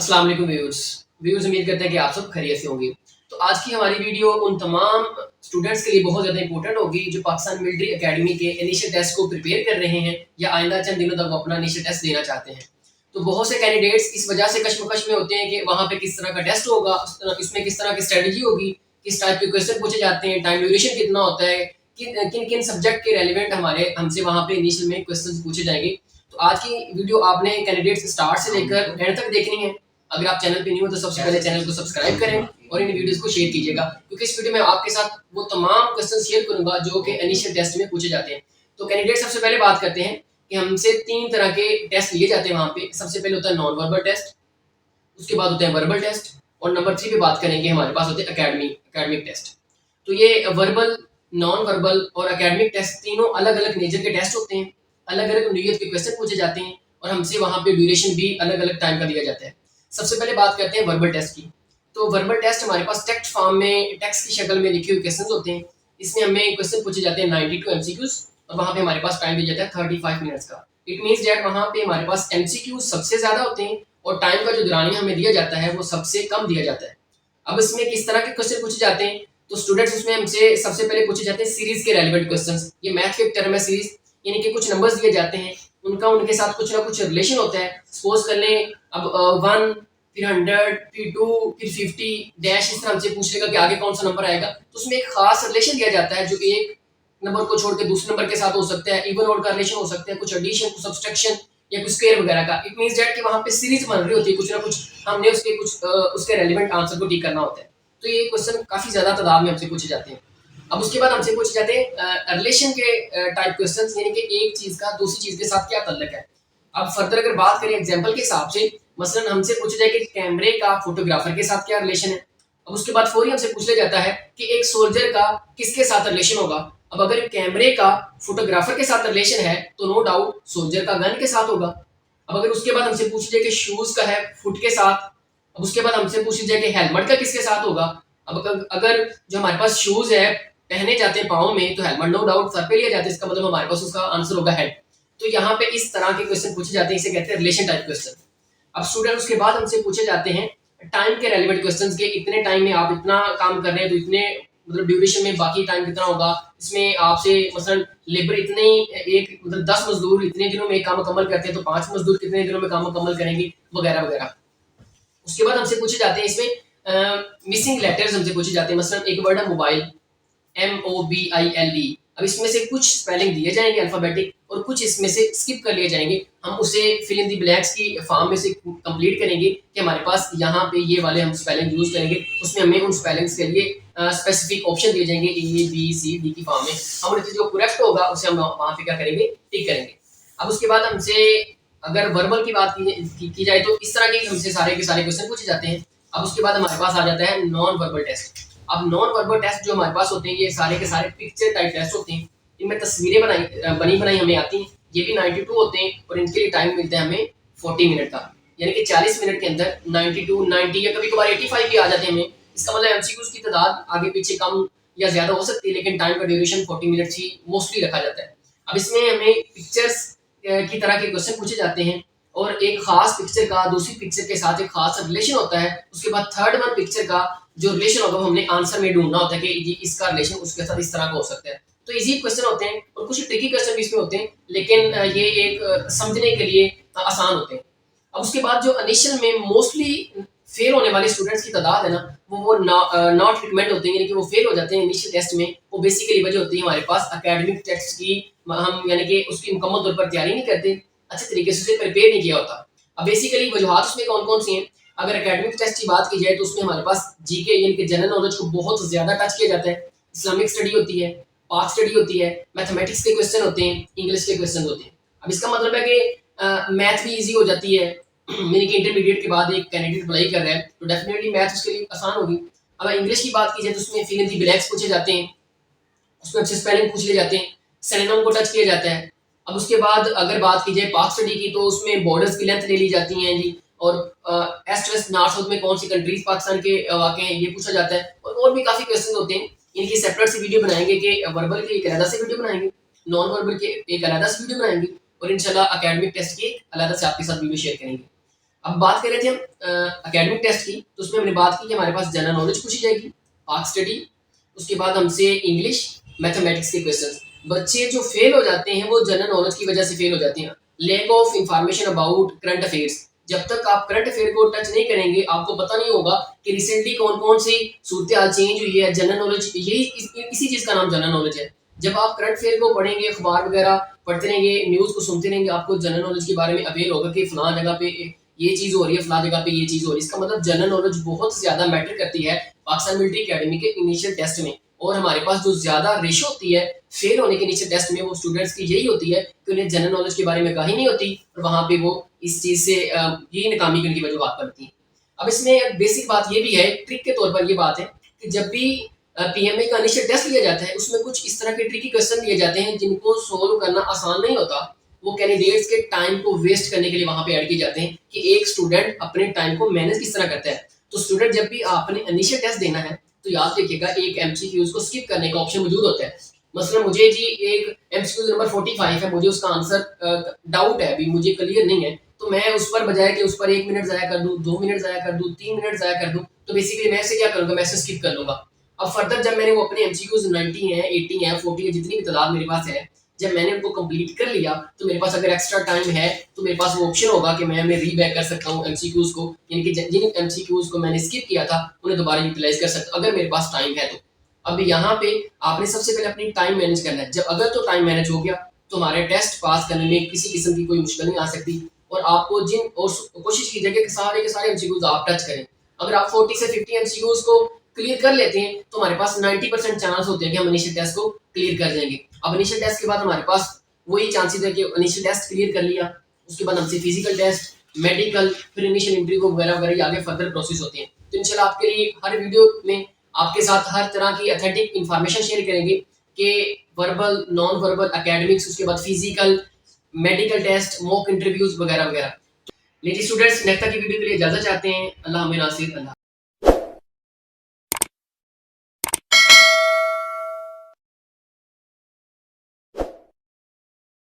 अस्सलाम वालेकुम व्यूअर्स उम्मीद करते हैं कि आप सब खैरियत से होंगे। तो आज की हमारी वीडियो उन तमाम स्टूडेंट्स के लिए बहुत ज़्यादा इंपॉर्टेंट होगी जो पाकिस्तान मिलिट्री एकेडमी के इनिशियल टेस्ट को प्रिपेयर कर रहे हैं या आइंदा चंद दिनों तक वो अपना इनिशियल टेस्ट देना चाहते हैं। तो बहुत से कैंडिडेट्स इस वजह से कश्मकश में होते हैं कि वहाँ पे किस तरह का टेस्ट होगा, इसमें किस तरह की स्ट्रेटजी होगी, किस टाइप के क्वेश्चन पूछे जाते हैं, टाइम ड्यूरेशन कितना होता है, किन किन सब्जेक्ट के रेलिवेंट हमसे वहाँ पे इनिशियल में क्वेश्चन पूछे जाएंगे। तो आज की वीडियो आपने कैंडिडेट्स स्टार्ट से लेकर एंड तक देखनी है। अगर आप चैनल पे न्यू हो तो सबसे पहले चैनल को सब्सक्राइब करें और इन वीडियोस को शेयर कीजिएगा, क्योंकि इस वीडियो में आपके साथ वो तमाम क्वेश्चन शेयर करूंगा जो कि इनिशियल टेस्ट में पूछे जाते हैं। तो कैंडिडेट सबसे पहले बात करते हैं कि हमसे 3 तरह के टेस्ट लिए जाते हैं वहाँ पे। सबसे पहले होता है नॉन वर्बल टेस्ट, उसके बाद होता है वर्बल टेस्ट, और नंबर 3 पे बात करेंगे हमारे पास होते हैं एकेडमिक टेस्ट। तो ये वर्बल, नॉन वर्बल और एकेडमिक टेस्ट तीनों अलग अलग नेचर के टेस्ट होते हैं, अलग अलग नोयत के क्वेश्चन पूछे जाते हैं और हमसे वहाँ पे ड्यूरेशन भी अलग अलग टाइम का दिया जाता है। सबसे पहले बात करते हैं वर्बल टेस्ट की। तो वर्बल टेस्ट हमारे पास टेक्स्ट फॉर्म में, टेक्स्ट की शक्ल में लिखे हुए क्वेश्चन होते हैं। इसमें हमें क्वेश्चन पूछे जाते हैं 92 एमसीक्यूज और वहाँ पे हमारे पास टाइम दिया जाता है 35 मिनट्स का। इट मीन्स दैट वहाँ पे हमारे पास एमसीक्यूज सबसे ज्यादा होते हैं और टाइम का जो दौरानिया हमें दिया जाता है वो सबसे कम दिया जाता है। अब इसमें किस तरह के क्वेश्चन पूछे जाते हैं, तो स्टूडेंट्स उसमें हमसे सबसे पहले पूछे जाते हैं सीरीज के रेलिवेंट क्वेश्चंस। ये मैथ के टर्म है सीरीज, यानी कि कुछ नंबर्स दिए जाते हैं, उनके साथ कुछ ना कुछ रिलेशन होता है। सपोज कर लें अब 1 फिर 100 फिर 2 फिर 50 डैश, इस तरह हमसे पूछ लेगा कि आगे कौन सा नंबर आएगा। तो उसमें एक खास रिलेशन दिया जाता है जो एक नंबर को छोड़ के दूसरे नंबर के साथ हो सकता है, इवन ऑड का रिलेशन हो सकता है, कुछ एडिशन, कुछ सब्सट्रैक्शन या कुछ स्क्वायर वगैरह का। इट मींस दैट कि वहां पे सीरीज बन रही होती है, कुछ ना कुछ हमने उसके रेलेवेंट आंसर को टिक करना होता है। तो ये क्वेश्चन काफी ज्यादा तादाद में हमसे पूछे जाते हैं। अब उसके बाद हमसे पूछे जाते हैं रिलेशन के टाइप क्वेश्चंस, यानी कि एक चीज का दूसरी चीज के साथ क्या ताल्लुक है। अब फर्दर अगर बात करें एग्जांपल के हिसाब से, मसलन हमसे पूछा जाए कि कैमरे का फोटोग्राफर के साथ क्या रिलेशन है। अब उसके बाद फौरी हमसे पूछ लिया जाता है कि एक सोल्जर का किसके साथ रिलेशन होगा। अब अगर कैमरे का फोटोग्राफर के साथ रिलेशन है तो नो डाउट सोल्जर का गन के साथ होगा। अब अगर उसके बाद हमसे पूछ जाए कि शूज का है फुट के साथ, अब उसके बाद हमसे पूछ जाए कि हेलमेट का किसके साथ होगा। अब अगर जो हमारे पास शूज है पहने जाते हैं पाँव में तो हेलमेट नो डाउट सर पे लिया जाता है, इसका मतलब हमारे पास उसका आंसर होगा हेड। तो यहाँ पे इस तरह के क्वेश्चन पूछे जाते हैं, इसे कहते हैं रिलेशन टाइप क्वेश्चन। अब स्टूडेंट उसके बाद हमसे पूछे जाते हैं टाइम के रेलेवेंट क्वेश्चंस के, इतने टाइम में आप इतना काम कर रहे हैं तो इतने मतलब ड्यूरेशन में बाकी टाइम कितना होगा। इसमें आपसे मसलन लेबर इतने एक मतलब 10 मजदूर इतने दिनों में काम मुकम्मल करते हैं तो 5 मजदूर कितने दिनों में काम मुकम्मल करेंगे, वगैरह वगैरह। उसके बाद हमसे पूछे जाते हैं इसमें मिसिंग लेटर्स हमसे पूछे जाते हैं। मसलन एक वर्ड है मोबाइल, MOBILE। अब इसमें से कुछ स्पेलिंग दिए जाएंगे अल्फाबेटिक और कुछ इसमें से स्किप कर लिए जाएंगे। हम उसे फिल इन दी ब्लैंक्स की फॉर्म में से कंप्लीट करेंगे कि हमारे पास यहाँ पे ये वाले हम स्पेलिंग यूज करेंगे, उसमें हमें उन स्पेलिंग्स के लिए स्पेसिफिक ऑप्शन दिए जाएंगे ABCD की फॉर्म में। हम उनसे जो करेक्ट होगा उसे हम वहाँ पे क्या करेंगे, टिक करेंगे। अब उसके बाद हमसे अगर वर्बल की बात की जाए तो इस तरह के हमसे सारे के सारे क्वेश्चन पूछे जाते हैं। अब उसके बाद हमारे पास आ जाता है नॉन वर्बल टेस्ट। अब नॉन वर्बल टेस्ट जो हमारे पास होते हैं ये सारे के सारे पिक्चर टाइप टेस्ट होते हैं। इनमें तस्वीरें बनी बनाई हमें आती हैं। ये भी 92 होते हैं और इनके लिए टाइम मिलता है हमें 40 मिनट का, यानी कि 40 मिनट के अंदर 92, 90 या कभी कभार 85 भी आ जाते हैं हमें। इसका मतलब एमसीक्यूज की तादाद आगे पीछे कम या ज्यादा हो सकती है, लेकिन टाइम का ड्यूरेशन 40 मिनट ही मोस्टली रखा जाता है। अब इसमें हमें पिक्चर्स की तरह के क्वेश्चन पूछे जाते हैं और एक खास पिक्चर का दूसरी पिक्चर के साथ एक खास रिलेशन होता है। उसके बाद थर्ड वन पिक्चर का जो रिलेशन होगा वो हमने आंसर में ढूंढना होता है कि इसका रिलेशन उसके साथ इस तरह का हो सकता है। तो इजी क्वेश्चन होते हैं और कुछ ट्रिकी क्वेश्चन भी इसमें होते हैं, लेकिन ये एक समझने के लिए आसान होते हैं। अब उसके बाद जो इनिशियल में मोस्टली फेल होने वाले स्टूडेंट्स की तादाद है ना, वो नॉट रिकमेंड होते हैं, यानी कि वो फेल हो जाते हैं इनिशियल टेस्ट में। वो बेसिकली वजह होती है हमारे पास एकेडमिक टेस्ट की, हम यानी कि उसकी मुकम्मल तौर पर तैयारी नहीं करते, अच्छे तरीके से उसे प्रिपेयर नहीं किया होता। अब बेसिकली वजूहात उसमें कौन कौन सी हैं। अगर एकेडमिक टेस्ट की बात की जाए तो उसमें हमारे पास जीके यानी कि जनरल नॉलेज को बहुत ज्यादा टच किया जाता है। इस्लामिक स्टडी होती है, पाक स्टडी होती है, मैथमेटिक्स के क्वेश्चन होते हैं, इंग्लिश के क्वेश्चन होते हैं। अब इसका मतलब है कि मैथ भी इजी हो जाती है। यानी कि इंटरमीडिएट के बाद एक कैंडिडेट अप्लाई कर रहा है तो डेफिनेटली मैथ उसके लिए आसान होगी। अब इंग्लिश की बात की जाए तो उसमें फिल इन दी ब्लैंक्स पूछे जाते हैं, उसमें अच्छे स्पेलिंग पूछ लिए जाते हैं, सिनोनिम को टच किया जाता है। अब उसके बाद अगर बात की जाए पाक स्टडी की तो उसमें बॉर्डर्स की लेंथ ले ली जाती हैं जी, और ईस्ट वेस्ट नॉर्थ साउथ में कौन सी कंट्रीज पाकिस्तान के वाक़ हैं ये पूछा जाता है। और भी काफ़ी क्वेश्चन होते हैं। इनकी सेपरेट से वीडियो बनाएंगे कि वर्बल की एक अलग से वीडियो बनाएंगे, नॉन वर्बल की एक अलग से वीडियो बनाएंगे और इंशाल्लाह एकेडमिक टेस्ट की एक अलग से आपके साथ वीडियो शेयर करेंगे। अब बात कर रहे थे हम एकेडमिक टेस्ट की, तो उसमें हमने बात की कि हमारे पास जनरल नॉलेज पूछी जाएगी, पाक स्टडी, उसके बाद हमसे इंग्लिश, मैथमेटिक्स के क्वेश्चंस। बच्चे जो फेल हो जाते हैं वो जनरल नॉलेज की वजह से फेल हो जाते हैं, lack of information about current affairs. जब तक आप करंट अफेयर को टच नहीं करेंगे, आपको पता नहीं होगा कि रिसेंटली कौन कौन सी सूरत हाल चेंज हुई है। जनरल नॉलेज यही इसी चीज का नाम जनरल नॉलेज है। जब आप करंट अफेयर को पढ़ेंगे, अखबार वगैरह पढ़ते रहेंगे, न्यूज को सुनते रहेंगे, आपको जनरल नॉलेज के बारे में अवेयर होगा कि फलां जगह पे ये चीज हो रही है, फलां जगह पे ये चीज हो रही है। इसका मतलब जनरल नॉलेज बहुत ज्यादा मैटर करती है पाकिस्तान मिलिट्री अकेडमी के इनिशियल टेस्ट में। और हमारे पास जो ज्यादा रेशो होती है फेल होने के इनिशियल टेस्ट में, वो स्टूडेंट्स की यही होती है कि उन्हें जनरल नॉलेज के बारे में आगाही नहीं होती और वहां पे वो इस चीज से यही नाकामी की उनकी वजूहत बनती है। अब इसमें बेसिक बात ये भी है, ट्रिक के तौर पर ये बात है कि जब भी पीएमए का इनिशियल टेस्ट लिया जाता है, उसमें कुछ इस तरह के ट्रिकी क्वेश्चन दिए जाते हैं जिनको सोल्व करना आसान नहीं होता। वो कैंडिडेट्स के टाइम को वेस्ट करने के लिए वहां पे ऐड किए जाते हैं कि एक स्टूडेंट अपने टाइम को मैनेज किस तरह करता है। तो स्टूडेंट जब भी आपने इनिशियल टेस्ट देना है, तो याद रखिएगा एक एमसीक्यूज को स्किप करने का ऑप्शन मौजूद होता है। मसलन मुझे जी एक एमसीक्यू नंबर 45 है, मुझे उसका आंसर डाउट है, अभी मुझे क्लियर नहीं है, तो मैं उस पर बजाय कि उस पर 1 मिनट ज़ाया कर दूं, 2 मिनट ज़ाया कर दूं, 3 मिनट ज़ाया कर दूं, तो बेसिकली मैं इसे क्या करूंगा, मैं इसे स्किप कर लूंगा। अब फर्दर जब मैंने वो अपने एमसीक्यूज 90 है, 80 है, 40 है, जितनी भी तादाद मेरे पास है, जब मैंने उनको कंप्लीट कर लिया, तो मेरे पास अगर एक्स्ट्रा टाइम है तो मेरे पास वो ऑप्शन होगा कि मैं रीबैक कर सकता हूँ एमसीक्यूज को, यानी कि जिन एमसीक्यूज को मैंने स्किप किया था उन्हें दोबारा यूटिलाइज कर सकता हूँ अगर मेरे पास टाइम है तो। अब यहाँ पे आपने सबसे पहले अपनी टाइम मैनेज करना है। जब अगर तो टाइम मैनेज हो गया तो हमारे टेस्ट पास करने में किसी किस्म की कोई मुश्किल नहीं आ सकती। और आपको जिन और कोशिश कीजिए कि सारे के सारे एमसीक्यूज आप टच करें। अगर आप 40 से 50 एमसीक्यूज को क्लियर कर लेते हैं तो हमारे पास 90% चांस होते हैं कि हम इनिशियल टेस्ट को क्लियर कर जाएंगे। अब इनिशियल टेस्ट के बाद हमारे पास वही चांसेस है कि इनिशियल टेस्ट क्लियर कर लिया, उसके बाद हमसे फिजिकल टेस्ट, मेडिकल, फिर इनिशियल इंटरव्यू वगैरह वगैरह आगे फर्दर प्रोसेस होते हैं। तो इंशाल्लाह आपके लिए हर वीडियो में आपके साथ हर तरह की ऑथेंटिक इंफॉर्मेशन शेयर करेंगे कि वर्बल, नॉन वर्बल, एकेडमिक्स, उसके बाद physical, medical test, mock interviews वगैरह वगैरह। लेडी स्टूडेंट्स, नेक्स्ट की वीडियो के लिए इजाजत चाहते हैं। अल्लाह हमें नासिर। अल्लाह।